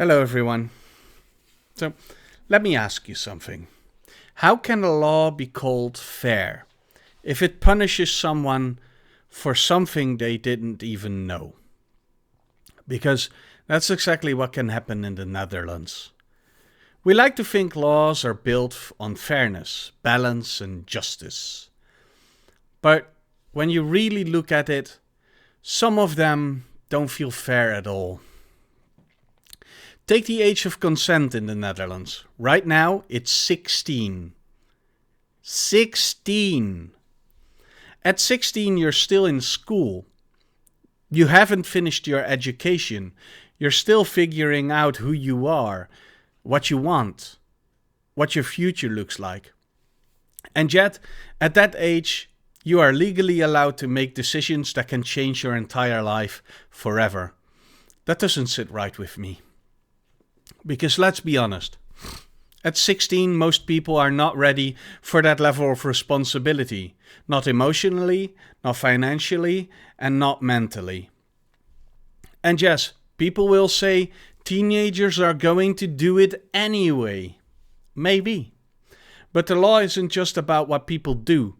Hello, everyone. So, let me ask you something. How can a law be called fair if it punishes someone for something they didn't even know? Because that's exactly what can happen in the Netherlands. We like to think laws are built on fairness, balance, and justice. But when you really look at it, some of them don't feel fair at all. Take the age of consent in the Netherlands. Right now, it's 16. 16! At 16, you're still in school. You haven't finished your education. You're still figuring out who you are, what you want, what your future looks like. And yet, at that age, you are legally allowed to make decisions that can change your entire life forever. That doesn't sit right with me. Because let's be honest, at 16, most people are not ready for that level of responsibility. Not emotionally, not financially, and not mentally. And yes, people will say teenagers are going to do it anyway. Maybe. But the law isn't just about what people do.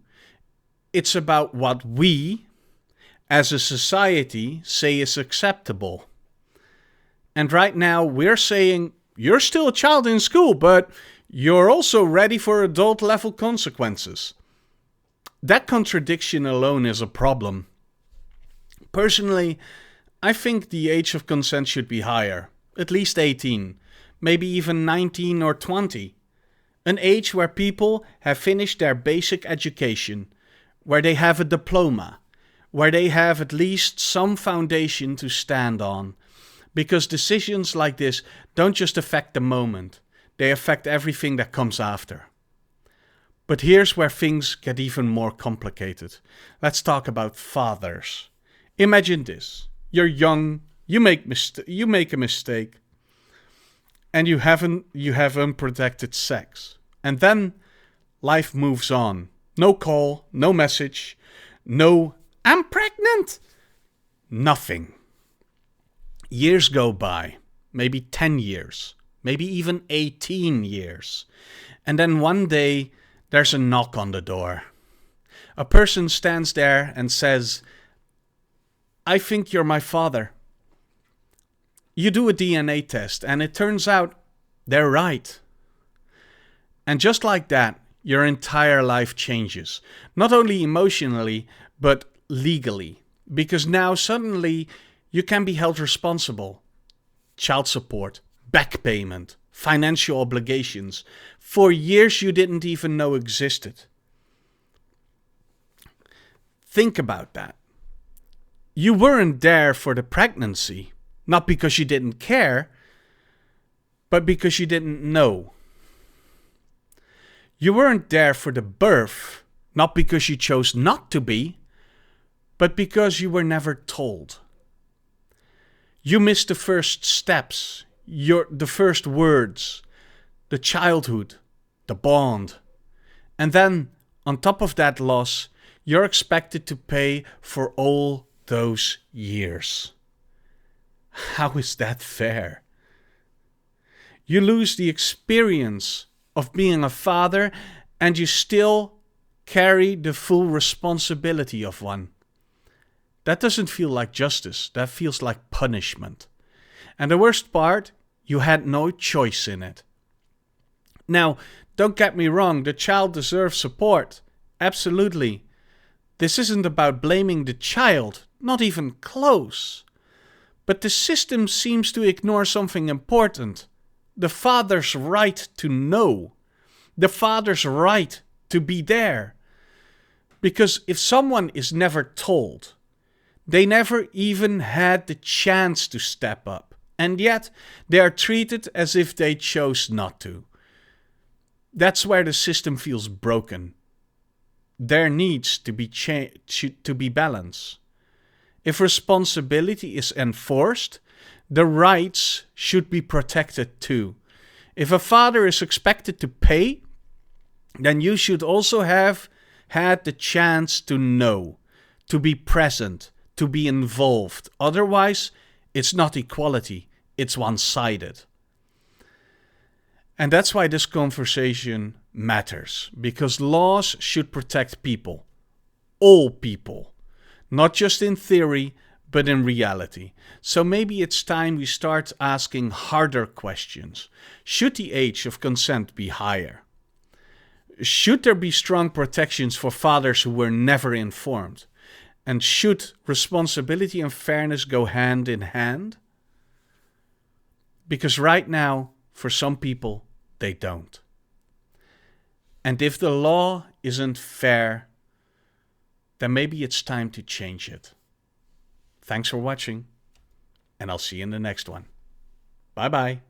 It's about what we, as a society, say is acceptable. And right now we're saying, you're still a child in school, but you're also ready for adult level consequences. That contradiction alone is a problem. Personally, I think the age of consent should be higher, at least 18, maybe even 19 or 20. An age where people have finished their basic education, where they have a diploma, where they have at least some foundation to stand on. Because decisions like this don't just affect the moment, they affect everything that comes after. But here's where things get even more complicated. Let's talk about fathers. Imagine this. You're young, you make a mistake, and you have unprotected sex. And then life moves on. No call, no message, no "I'm pregnant!" Nothing. Years go by, maybe 10 years, maybe even 18 years. And then one day, there's a knock on the door. A person stands there and says, "I think you're my father." You do a DNA test, and it turns out they're right. And just like that, your entire life changes. Not only emotionally, but legally. Because now suddenly you can be held responsible. Child support, back payment, financial obligations, for years you didn't even know existed. Think about that. You weren't there for the pregnancy, not because you didn't care, but because you didn't know. You weren't there for the birth, not because you chose not to be, but because you were never told. You missed the first steps, the first words, the childhood, the bond. And then, on top of that loss, you're expected to pay for all those years. How is that fair? You lose the experience of being a father, and you still carry the full responsibility of one. That doesn't feel like justice, that feels like punishment. And the worst part, you had no choice in it. Now, don't get me wrong, the child deserves support. Absolutely. This isn't about blaming the child, not even close. But the system seems to ignore something important. The father's right to know. The father's right to be there. Because if someone is never told, they never even had the chance to step up, and yet they are treated as if they chose not to. That's where the system feels broken. There needs to be balance. If responsibility is enforced, the rights should be protected too. If a father is expected to pay, then you should also have had the chance to know, to be present, to be involved. Otherwise, it's not equality, it's one-sided. And that's why this conversation matters, because laws should protect people, all people, not just in theory, but in reality. So maybe it's time we start asking harder questions. Should the age of consent be higher? Should there be strong protections for fathers who were never informed? And should responsibility and fairness go hand in hand? Because right now, for some people, they don't. And if the law isn't fair, then maybe it's time to change it. Thanks for watching, and I'll see you in the next one. Bye-bye.